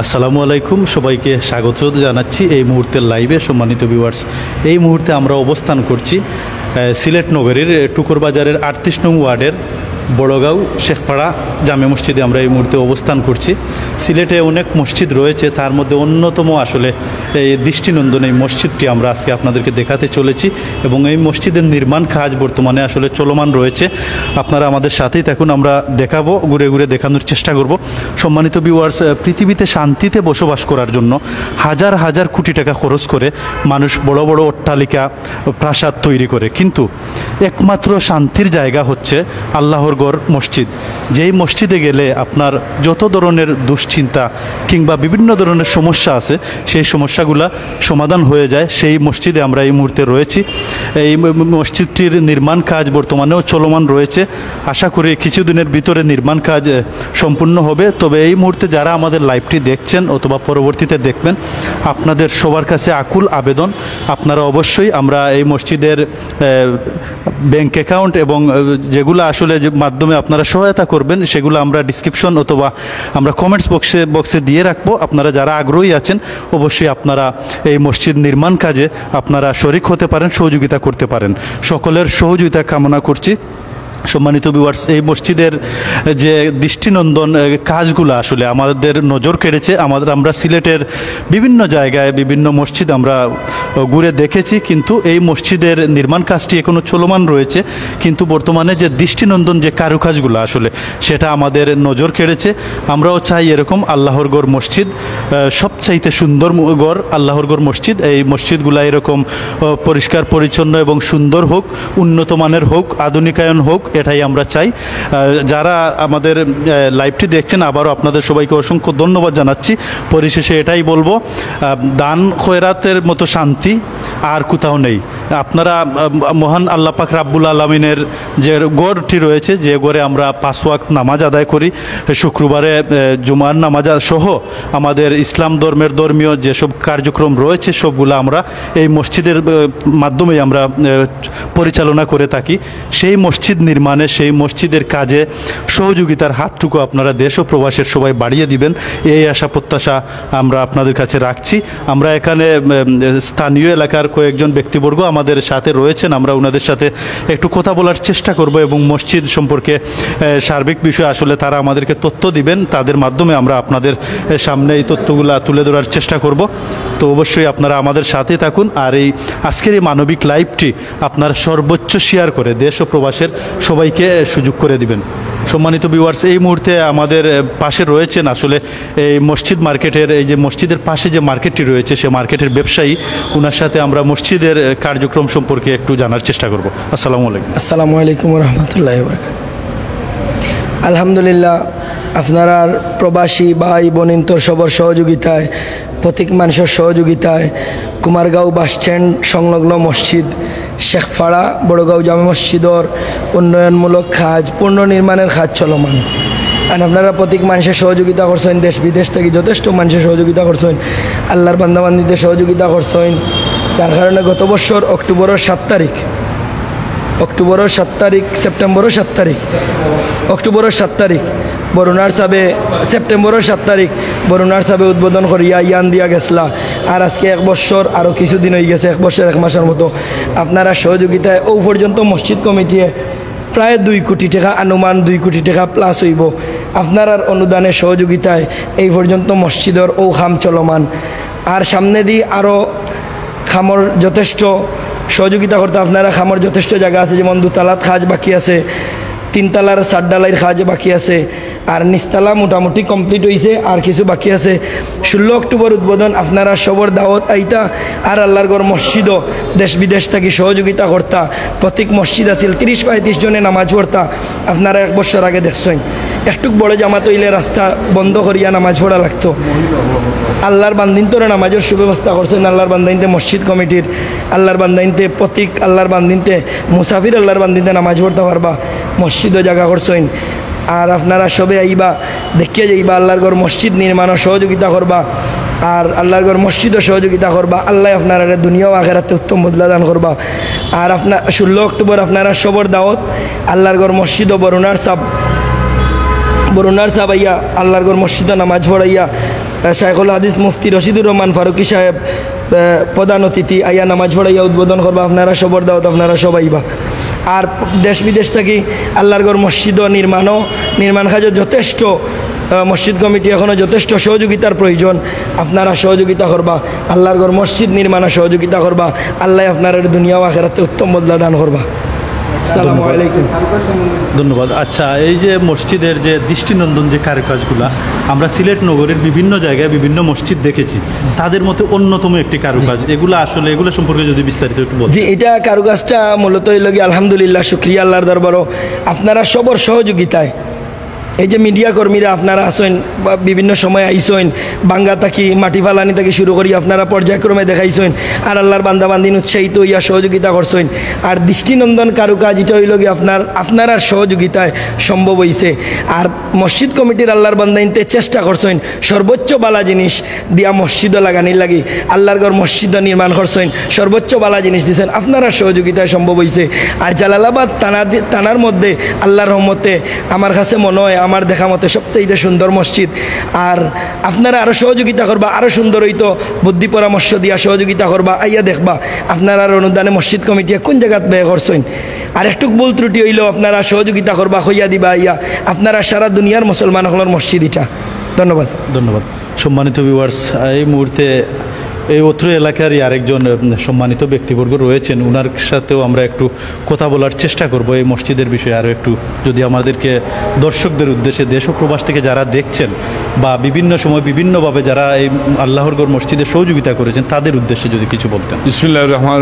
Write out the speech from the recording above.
আসসালামু আলাইকুম, সবাইকে স্বাগত জানাচ্ছি এই মুহূর্তের লাইভে। সম্মানিত ভিউয়ার্স, এই মুহূর্তে আমরা অবস্থান করছি সিলেট নগরীর টুকুর বাজারের 38 নং ওয়ার্ডের বড়গাঁও শেখপাড়া জামে মসজিদে আমরা এই মুহূর্তে অবস্থান করছি। সিলেটে অনেক মসজিদ রয়েছে, তার মধ্যে অন্যতম আসলে এই দৃষ্টিনন্দন এই মসজিদটি আমরা আজকে আপনাদেরকে দেখাতে চলেছি এবং এই মসজিদের নির্মাণ কাজ বর্তমানে আসলে চলমান রয়েছে। আপনারা আমাদের সাথেই থাকুন, আমরা দেখাবো, ঘুরে ঘুরে দেখানোর চেষ্টা করব। সম্মানিত ভিউয়ার্স, পৃথিবীতে শান্তিতে বসবাস করার জন্য হাজার হাজার কোটি টাকা খরচ করে মানুষ বড় বড় অট্টালিকা প্রাসাদ তৈরি করে, কিন্তু একমাত্র শান্তির জায়গা হচ্ছে আল্লাহর ঘর মসজিদ। যেই মসজিদে গেলে আপনার যত ধরনের দুশ্চিন্তা কিংবা বিভিন্ন ধরনের সমস্যা আছে সেই সমস্যাগুলা সমাধান হয়ে যায়। সেই মসজিদে আমরা এই মুহূর্তে রয়েছি। এই মসজিদটির নির্মাণ কাজ বর্তমানেও চলমান রয়েছে। আশা করি কিছুদিনের ভিতরে নির্মাণ কাজ সম্পূর্ণ হবে। তবে এই মুহূর্তে যারা আমাদের লাইভটি দেখছেন অথবা পরবর্তীতে দেখবেন, আপনাদের সবার কাছে আকুল আবেদন, আপনারা অবশ্যই আমরা এই মসজিদের ব্যাংক অ্যাকাউন্ট এবং যেগুলো আসলে মাধ্যমে আপনারা সহায়তা করবেন সেগুলো আমরা ডিসক্রিপশন অথবা আমরা কমেন্টস বক্সে দিয়ে রাখবো। আপনারা যারা আগ্রহী আছেন অবশ্যই আপনারা এই মসজিদ নির্মাণ কাজে আপনারা শরিক হতে পারেন, সহযোগিতা করতে পারেন। সকলের সহযোগিতা কামনা করছি। সম্মানিত ভিউয়ার্স, এই মসজিদের যে দৃষ্টিনন্দন কাজগুলো আসলে আমাদের নজর কেড়েছে। আমরা সিলেটের বিভিন্ন জায়গায় বিভিন্ন মসজিদ আমরা ঘুরে দেখেছি, কিন্তু এই মসজিদের নির্মাণ কাজটি এখনও চলমান রয়েছে। কিন্তু বর্তমানে যে দৃষ্টিনন্দন যে কারুকাজগুলো আসলে সেটা আমাদের নজর কেড়েছে। আমরাও চাই এরকম আল্লাহর ঘর মসজিদ, সবচাইতে সুন্দর ঘর আল্লাহর ঘর মসজিদ। এই মসজিদগুলো এরকম পরিষ্কার পরিচ্ছন্ন এবং সুন্দর হোক, উন্নত মানের হোক, আধুনিকায়ন হোক, এটাই আমরা চাই। যারা আমাদের লাইভটি দেখছেন আবারও আপনাদের সবাইকে অসংখ্য ধন্যবাদ জানাচ্ছি। পরিশেষে এটাই বলবো, দান খয়রাতের মতো শান্তি আর কোথাও নেই। আপনারা মহান আল্লাহ পাক রাব্বুল আলামিনের যে গড়টি রয়েছে, যে গড়ে আমরা 5 ওয়াক্ত নামাজ আদায় করি, শুক্রবারে জুমার নামাজ সহ আমাদের ইসলাম ধর্মের ধর্মীয় যেসব কার্যক্রম রয়েছে সবগুলো আমরা এই মসজিদের মাধ্যমেই আমরা পরিচালনা করে থাকি। সেই মসজিদ নির্মাণে, সেই মসজিদের কাজে সহযোগিতার হাতটুকু আপনারা দেশ ও প্রবাসের সবাই বাড়িয়ে দিবেন, এই আশা প্রত্যাশা আমরা আপনাদের কাছে রাখছি। আমরা এখানে স্থানীয় এলাকার কয়েকজন ব্যক্তিবর্গ আমাদের সাথে রয়েছেন, আমরা ওনাদের সাথে একটু কথা বলার চেষ্টা করব এবং মসজিদ সম্পর্কে সার্বিক বিষয়ে আসলে তারা আমাদেরকে তথ্য দিবেন। তাদের মাধ্যমে আমরা আপনাদের সামনে এই তথ্যগুলো তুলে ধরার চেষ্টা করব। তো অবশ্যই আপনারা আমাদের সাথে থাকুন, আর এই আজকের এই মানবিক লাইভটি আপনারা সর্বোচ্চ শেয়ার করে দেশ ও প্রবাসের সবাইকে সুযোগ করে দিবেন। সম্মানিত ভিউয়ার্স, এই মুহূর্তে আমাদের পাশে রয়েছেন আসলে এই মসজিদ মার্কেটের, এই যে মসজিদের পাশে যে মার্কেটটি রয়েছে সে মার্কেটের ব্যবসায়ী, ওনার সাথে আমরা মসজিদের কার্যক্রম সম্পর্কে একটু জানার চেষ্টা করব। আসসালামু আলাইকুম। আসসালামু আলাইকুম রহমতুল্লাহ। আলহামদুলিল্লাহ, আপনারা প্রবাসী ভাই বোনিন্তর সবর সহযোগিতায়, প্রত্যেক মানুষের সহযোগিতায় কুমারগাঁও বাসস্ট্যান্ড সংলগ্ন মসজিদ শেখপাড়া বড়গাঁও জামে মসজিদর উন্নয়নমূলক কাজ, পুনর্নির্মাণের কাজ চলমান। আর আপনারা প্রত্যেক মানুষের সহযোগিতা করছেন, দেশ বিদেশ থেকে যথেষ্ট মানুষের সহযোগিতা করছেন, আল্লাহর বান্দাবান্দিদের সহযোগিতা করছেন। তার কারণে গত বছর অক্টোবরের 7 তারিখ, সেপ্টেম্বরের 7 তারিখ, অক্টোবরের 7 তারিখ বরুণার সাবে, সেপ্টেম্বরের 7 তারিখ বরুণার সাবে উদ্বোধন করিয়া ইয়ান দিয়া গেছলা। আর আজকে 1 বছর আরও কিছুদিন হয়ে গেছে, 1 বছর 1 মাসের মতো আপনারা সহযোগিতায় ও পর্যন্ত মসজিদ কমিটিয়ে প্রায় 2 কোটি টাকা, আনুমান 2 কোটি টাকা প্লাস হইব আপনার অনুদানের সহযোগিতায় এই পর্যন্ত মসজিদের ও খাম চলমান। আর সামনে দিয়ে আরও খামর যথেষ্ট সহযোগিতা করতে আপনারা, খামর যথেষ্ট জায়গা আছে, যেমন 2 তালাত কাজ বাকি আছে, 3 তালার 4 ডালাইয়ের কাজ বাকি আছে, আর নিচতলা মোটামুটি কমপ্লিট হয়েছে, আর কিছু বাকি আছে। 16 অক্টোবর উদ্বোধন। আপনারা সবর দাওয়াত আইতা, আর আল্লাহর ঘর মসজিদও দেশ বিদেশ থেকে সহযোগিতা করতা। প্রত্যেক মসজিদ আছিল 30-35 জনে নামাজ পড়তা। আপনারা 1 বছর আগে দেখছেন একটু বড় জামাত হইলে রাস্তা বন্ধ করিয়া নামাজ পড়া লাগতো। আল্লাহর বান্দিন তোরা নামাজের সুব্যবস্থা করছেন, আল্লাহর বান্দাইনতে মসজিদ কমিটির, আল্লাহর বান্দাইনতে প্রতীক, আল্লাহর বান্দিনতে মুসাফির, আল্লাহর বান্দিনতে নামাজ পড়তে পারবা, মসজিদও জায়গা করছেন। আর আপনারা সবে আইবা, দেখিয়ে যাইবা, আল্লাহর ঘর মসজিদ নির্মাণও সহযোগিতা করবা, আর আল্লাহর ঘর মসজিদও সহযোগিতা করবা। আল্লাহ আপনারা দুনিয়াও আখেরাতে উত্তম বদলা দান করবা। আর আপনার 16 অক্টোবর আপনারা সবর দাওয়াত, আল্লাহর ঘর মসজিদও বরুণার সাব আইয়া আল্লাহর ঘর মসজিদে নামাজ পড়াইয়া শাইখুল হাদিস মুফতি রশিদুর রহমান ফারুকি সাহেব প্রধান অতিথি আইয়া নামাজ পড়াইয়া উদ্বোধন করবা, আপনারা সবর দাওয়াত, আপনারা সবাইবা। আর দেশ বিদেশ থেকে আল্লাহর ঘর মসজিদ নির্মাণ কাজে যথেষ্ট মসজিদ কমিটি এখনও যথেষ্ট সহযোগিতার প্রয়োজন, আপনারা সহযোগিতা করবা, আল্লাহর ঘর মসজিদ নির্মাণে সহযোগিতা করবা, আল্লাহ আপনার দুনিয়া ও আখিরাতে উত্তম বদলা দান করবা। আসসালামু আলাইকুম। ধন্যবাদ। আচ্ছা, এই যে মসজিদের যে দৃষ্টিনন্দন যে কারুকাজগুলা আমরা সিলেট নগরের বিভিন্ন জায়গায় বিভিন্ন মসজিদ দেখেছি, তাদের মধ্যে অন্যতম একটি কারুকাজ, এগুলো সম্পর্কে যদি বিস্তারিত একটু বলতেন। জি, এটা কারুকাজটা মূলত হইল গিয়ে আলহামদুলিল্লাহ, শুক্রিয়া আল্লাহর দরবারও আপনারা সবর সহযোগিতায়, এই যে মিডিয়া কর্মীরা আপনারা আসেন বা বিভিন্ন সময় আইসেন, বাঙ্গা থাকি মাটি ফালানি থেকে শুরু করি আপনারা পর্যায়ক্রমে দেখাইছেন, আর আল্লাহর বান্দাবান্দিন উৎসাহিত ইয়া সহযোগিতা করছেন। আর দৃষ্টিনন্দন কারুকাজ এটা হইল গিয়ে আপনার সহযোগিতায় সম্ভব হয়েছে। আর মসজিদ কমিটির আল্লাহর বান্দাইনতে চেষ্টা করছেন সর্বোচ্চ বালা জিনিস দিয়া মসজিদও লাগানির লাগি, আল্লাহর ঘর মসজিদও নির্মাণ করছেন, সর্বোচ্চ বালা জিনিস দিয়েছেন, আপনারা সহযোগিতায় সম্ভব হয়েছে। আর জালালাবাদ থানার মধ্যে আল্লাহর রহমতে আমার কাছে মনে হয়, আমার দেখা মতে সবথেকে সুন্দর মসজিদ। আর আপনারা আরও সহযোগিতা করবা, আরও সুন্দর হইতো, বুদ্ধি পরামর্শ দিয়া সহযোগিতা করবা, আইয়া দেখবা আপনারা অনুদানে মসজিদ কমিটি কোন জায়গাত ব্যয় করছেন। আর একটু ভুল ত্রুটি হইলেও আপনারা সহযোগিতা করবা, হইয়া দিবা, আইয়া আপনারা সারা দুনিয়ার মুসলমানগুলোর মসজিদ এটা। ধন্যবাদ। ধন্যবাদ। সম্মানিত ভিউয়ার্স, এই মুহূর্তে এই অত্র এলাকারই আরেকজন সম্মানিত ব্যক্তিবর্গ রয়েছেন, ওনার সাথেও আমরা একটু কথা বলার চেষ্টা করব এই মসজিদের বিষয়ে। আরও একটু যদি আমাদেরকে দর্শকদের উদ্দেশ্যে দেশ ও প্রবাস থেকে যারা দেখছেন বা বিভিন্ন সময় বিভিন্নভাবে যারা এই আল্লাহর ঘর মসজিদে সহযোগিতা করেছেন, তাদের উদ্দেশ্যে যদি কিছু বলতেন। বিসমিল্লাহির রহমানির